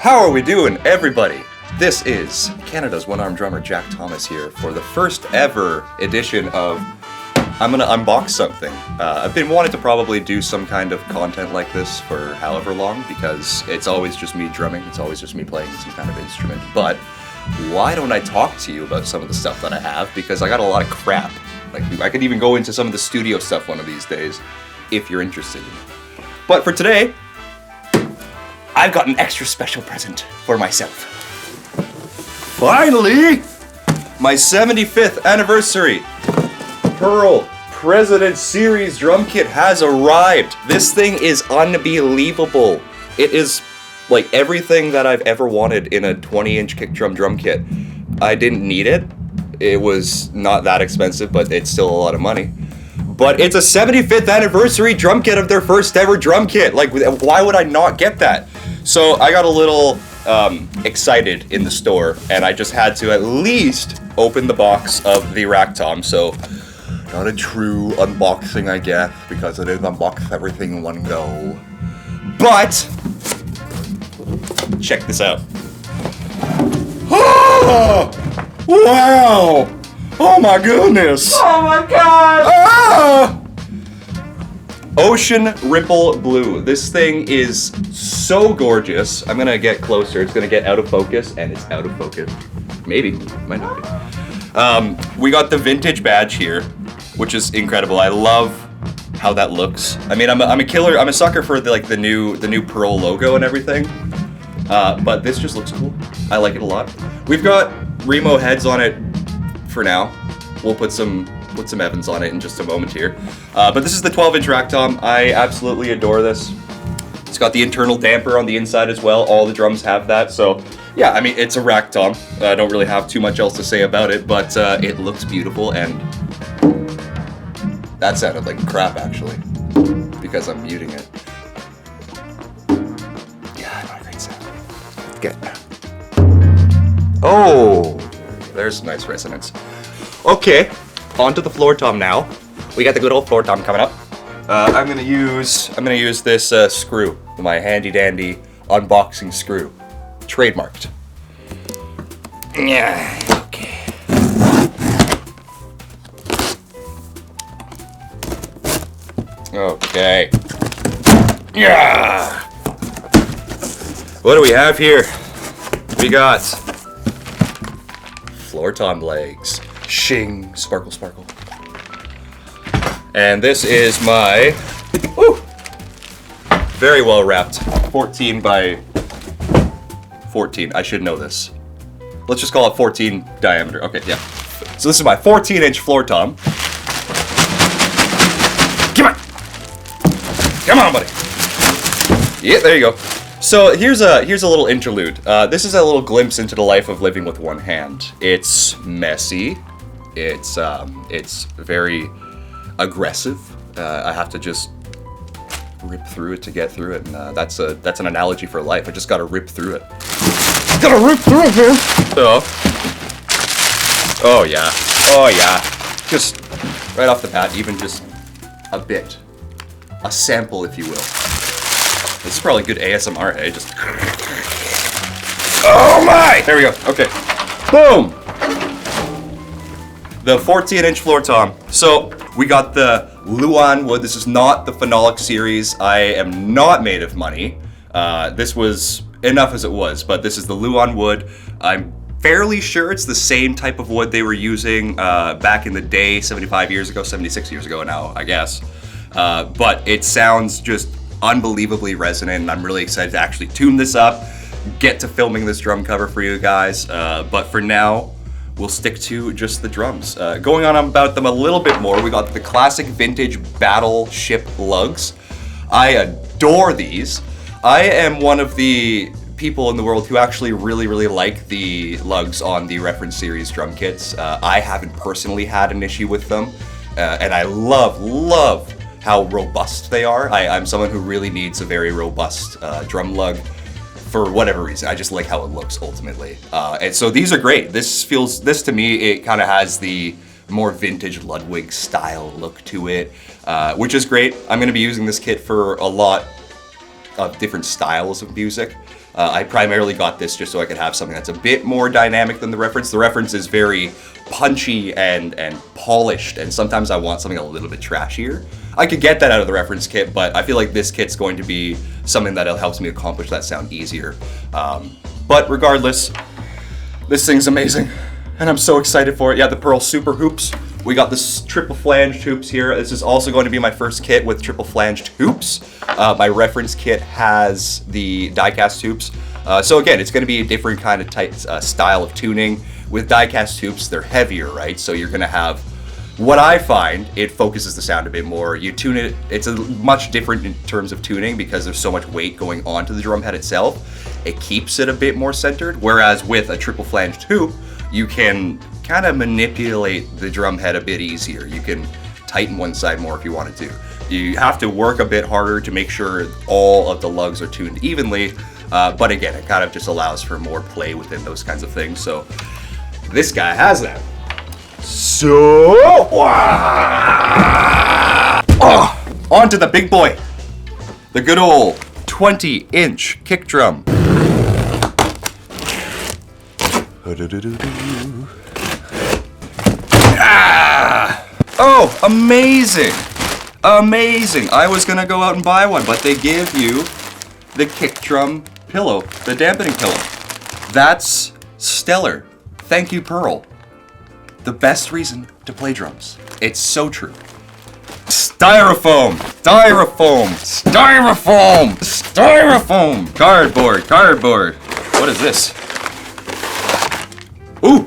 How are we doing, everybody? This is Canada's one-armed drummer, Jack Thomas, here for the first ever edition of I'm gonna unbox something. I've been wanting to probably do some kind of content like this for however long, because it's always just me drumming, it's always just me playing some kind of instrument. But why don't I talk to you about some of the stuff that I have? Because I got a lot of crap. Like, I could even go into some of the studio stuff one of these days, if you're interested. But for today, I've got an extra special present for myself. Finally! My 75th anniversary Pearl President Series drum kit has arrived. This thing is unbelievable. It is like everything that I've ever wanted in a 20-inch kick drum kit. I didn't need it. It was not that expensive, but it's still a lot of money. But it's a 75th anniversary drum kit of their first ever drum kit. Like, why would I not get that? So I got a little excited in the store, and I just had to at least open the box of the rack tom. So not a true unboxing, I guess, because I didn't unbox everything in one go. But check this out. Oh, wow! Oh my goodness! Oh my god! Ah! Ocean Ripple Blue. This thing is so gorgeous. I'm gonna get closer. It's gonna get out of focus, and it's out of focus. Maybe, might not be. We got the vintage badge here, which is incredible. I love how that looks. I mean, I'm a killer. I'm a sucker for the new Pearl logo and everything. But this just looks cool. I like it a lot. We've got Remo heads on it for now. We'll put some Evans on it in just a moment here. But this is the 12-inch rack tom. I absolutely adore this. It's got the internal damper on the inside as well. All the drums have that. So yeah, I mean, it's a rack tom. I don't really have too much else to say about it, but it looks beautiful, and that sounded like crap actually, because I'm muting it. Yeah, not a great sound. Good. Oh, there's nice resonance. Okay, onto the floor tom now. We got the good old floor tom coming up. I'm gonna use this screw, my handy dandy unboxing screw, trademarked. Yeah. Okay. Okay. Yeah. What do we have here? We got floor tom legs. Shing, sparkle, sparkle. And this is my, very well wrapped 14 by 14. I should know this. Let's just call it 14 diameter. Okay, yeah. So this is my 14-inch floor tom. Come on! Come on, buddy! Yeah, there you go. So here's a little interlude. This is a little glimpse into the life of living with one hand. It's messy. It's very aggressive. I have to just rip through it to get through it, and that's an analogy for life. I just gotta rip through it. Gotta rip through it, man. So, oh yeah, just right off the bat, even just a bit, a sample, if you will. This is probably good ASMR, eh? Just, oh my! There we go. Okay, boom. The 14-inch floor tom. So we got the Luan wood. This is not the phenolic series. I am not made of money. This was enough as it was, but this is the Luan wood. I'm fairly sure it's the same type of wood they were using back in the day, 75 years ago, 76 years ago now, I guess. But it sounds just unbelievably resonant, and I'm really excited to actually tune this up, get to filming this drum cover for you guys. But for now, we'll stick to just the drums. Going on about them a little bit more, we got the classic vintage battleship lugs. I adore these. I am one of the people in the world who actually really like the lugs on the reference series drum kits. I haven't personally had an issue with them, and I love how robust they are. I'm someone who really needs a very robust drum lug. For whatever reason, I just like how it looks ultimately. And so these are great. This to me, it kind of has the more vintage Ludwig style look to it, which is great. I'm gonna be using this kit for a lot of different styles of music. I primarily got this just so I could have something that's a bit more dynamic than the reference. The reference is very punchy and polished, and sometimes I want something a little bit trashier. I could get that out of the reference kit, but I feel like this kit's going to be something that helps me accomplish that sound easier. But regardless, this thing's amazing, and I'm so excited for it. Yeah, the Pearl Super Hoops. We got this triple flanged hoops here. This is also going to be my first kit with triple flanged hoops. My reference kit has the die-cast hoops. So again, it's going to be a different kind of style of tuning. With die-cast hoops, they're heavier, right? So you're going to have, what I find, it focuses the sound a bit more. You tune it, it's a much different in terms of tuning because there's so much weight going onto the drum head itself. It keeps it a bit more centered, whereas with a triple flanged hoop, you can kind of manipulate the drum head a bit easier. You can tighten one side more if you wanted to. You have to work a bit harder to make sure all of the lugs are tuned evenly, but again, it kind of just allows for more play within those kinds of things. So this guy has that. So, on to the big boy, the good old 20-inch kick drum. Oh, amazing! Amazing! I was gonna go out and buy one, but they give you the kick drum pillow, the dampening pillow. That's stellar. Thank you, Pearl. The best reason to play drums. It's so true. Styrofoam! Styrofoam! Styrofoam! Styrofoam! Cardboard! Cardboard! What is this? Ooh!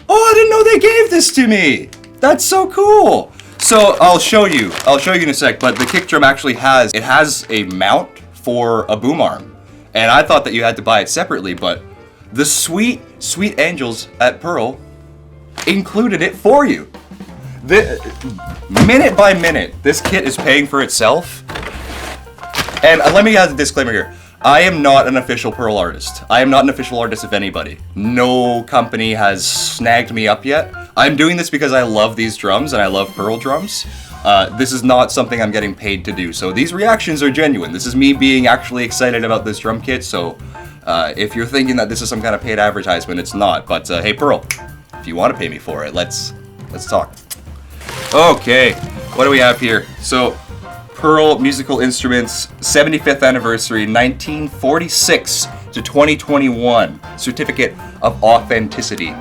Oh, I didn't know they gave this to me! That's so cool! So, I'll show you in a sec, but the kick drum actually has a mount for a boom arm. And I thought that you had to buy it separately, but the sweet, sweet angels at Pearl included it for you. Minute by minute, this kit is paying for itself. And let me add a disclaimer here. I am not an official Pearl artist. I am not an official artist of anybody. No company has snagged me up yet. I'm doing this because I love these drums and I love Pearl drums. This is not something I'm getting paid to do. So these reactions are genuine. This is me being actually excited about this drum kit. So if you're thinking that this is some kind of paid advertisement, it's not. But hey, Pearl, if you want to pay me for it, let's talk. Okay, what do we have here? So, Pearl Musical Instruments 75th anniversary, 1946 to 2021. Certificate of authenticity.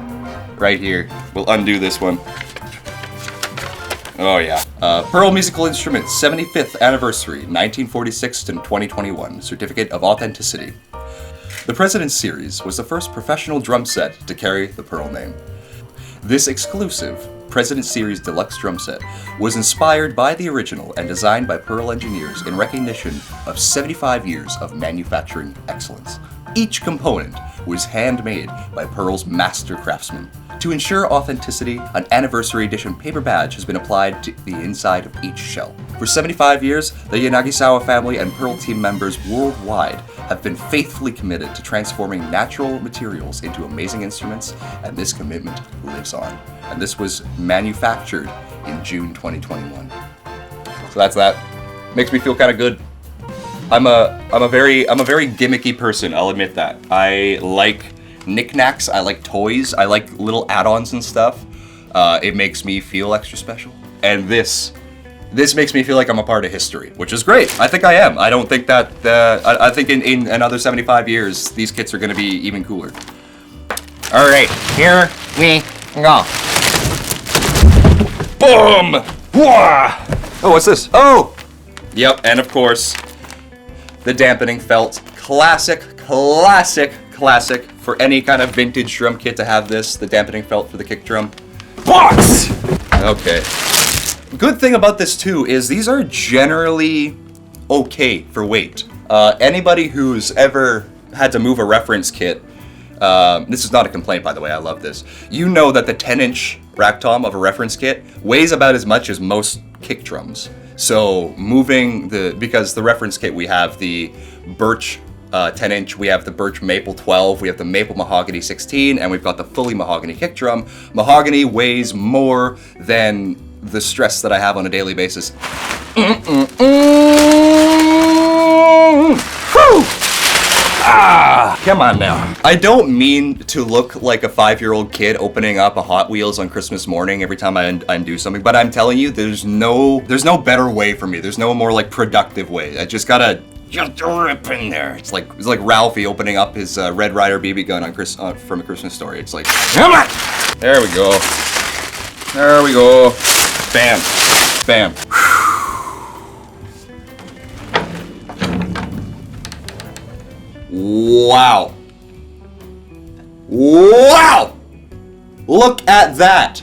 Right here. We'll undo this one. Oh yeah. Pearl Musical Instruments 75th anniversary, 1946 to 2021. Certificate of authenticity. The President's Series was the first professional drum set to carry the Pearl name. This exclusive President Series Deluxe drum set was inspired by the original and designed by Pearl engineers in recognition of 75 years of manufacturing excellence. Each component was handmade by Pearl's master craftsmen. To ensure authenticity, an anniversary edition paper badge has been applied to the inside of each shell. For 75 years, the Yanagisawa family and Pearl team members worldwide have been faithfully committed to transforming natural materials into amazing instruments, and this commitment lives on. And this was manufactured in June 2021. So that's that. Makes me feel kind of good. I'm a very gimmicky person, I'll admit that. I like knickknacks, I like toys, I like little add-ons and stuff. It makes me feel extra special. And this makes me feel like I'm a part of history, which is great. I think I am. I don't think that, I think in another 75 years, these kits are gonna be even cooler. All right, here we go. Boom! Wah! Oh, what's this? Oh! Yep, and of course, the dampening felt. Classic. For any kind of vintage drum kit to have this, the dampening felt for the kick drum. Box! Okay. Good thing about this too is these are generally okay for weight. Anybody who's ever had to move a reference kit, this is not a complaint by the way, I love this. You know that the 10-inch rack tom of a reference kit weighs about as much as most kick drums. So moving because the reference kit we have the birch 10-inch, we have the birch maple 12, we have the maple mahogany 16, and we've got the fully mahogany kick drum. Mahogany weighs more than the stress that I have on a daily basis. Come on now. I don't mean to look like a 5-year-old kid opening up a Hot Wheels on Christmas morning every time I undo something, but I'm telling you, there's no better way for me. There's no more like productive way. I just gotta just rip in there. It's like Ralphie opening up his Red Ryder BB gun on from A Christmas Story. It's like, come on! There we go. There we go. Bam. Bam. Wow. Wow! Look at that.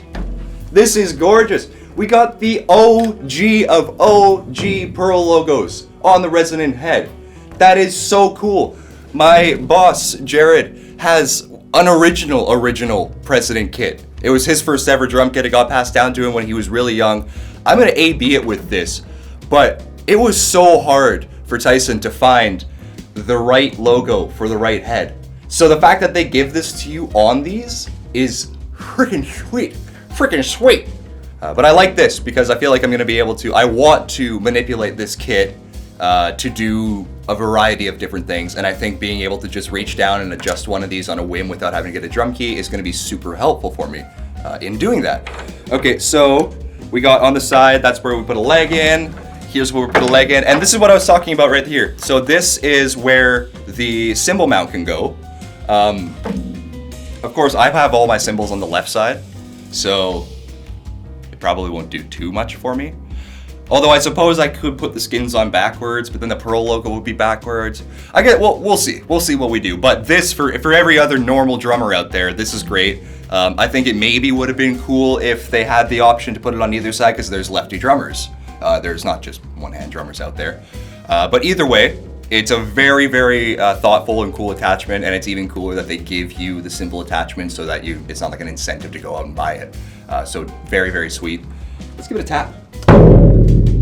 This is gorgeous. We got the OG of OG Pearl logos on the resonant head. That is so cool. My boss, Jared, has an original President kit. It was his first ever drum kit. It got passed down to him when he was really young. I'm gonna A/B it with this, but it was so hard for Tyson to find the right logo for the right head. So the fact that they give this to you on these is freaking sweet. Freaking sweet. But I like this because I feel like I'm going to be able to, I want to manipulate this kit to do a variety of different things. And I think being able to just reach down and adjust one of these on a whim without having to get a drum key is going to be super helpful for me in doing that. Okay, so we got on the side, that's where we put a leg in. Here's where we put a leg in, and this is what I was talking about right here. So this is where the cymbal mount can go. Of course, I have all my cymbals on the left side, so it probably won't do too much for me. Although I suppose I could put the skins on backwards, but then the Pearl logo would be backwards. Well, we'll see. We'll see what we do. But this, for every other normal drummer out there, this is great. I think it maybe would have been cool if they had the option to put it on either side, because there's lefty drummers. There's not just one-hand drummers out there. But either way, it's a very, very thoughtful and cool attachment, and it's even cooler that they give you the simple attachment so that it's not like an incentive to go out and buy it. So very, very sweet. Let's give it a tap.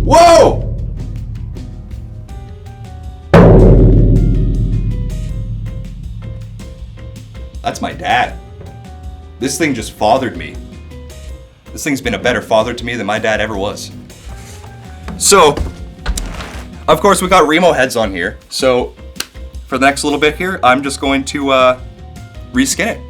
Whoa! That's my dad. This thing just fathered me. This thing's been a better father to me than my dad ever was. So, of course, we got Remo heads on here. So, for the next little bit here, I'm just going to reskin it.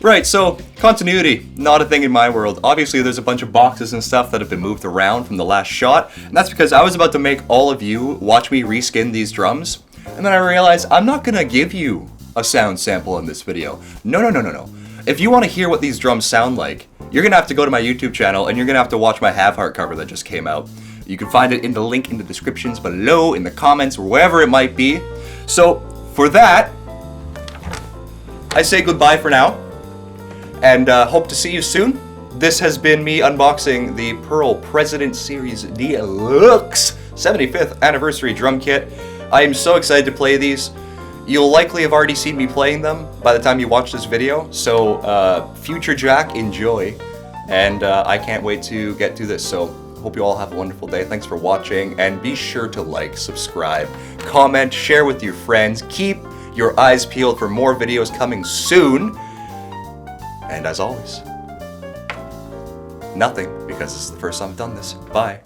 Right, so continuity, not a thing in my world. Obviously, there's a bunch of boxes and stuff that have been moved around from the last shot, and that's because I was about to make all of you watch me reskin these drums, and then I realized I'm not gonna give you a sound sample in this video. No. If you want to hear what these drums sound like, you're gonna have to go to my YouTube channel and you're gonna have to watch my Have Heart cover that just came out. You can find it in the link in the descriptions below, in the comments, or wherever it might be. So, for that, I say goodbye for now, and hope to see you soon. This has been me unboxing the Pearl President Series Deluxe 75th Anniversary Drum Kit. I am so excited to play these. You'll likely have already seen me playing them by the time you watch this video, so future Jack, enjoy. And I can't wait to get to this, so hope you all have a wonderful day. Thanks for watching, and be sure to like, subscribe, comment, share with your friends. Keep your eyes peeled for more videos coming soon. And as always, nothing, because this is the first time I've done this. Bye.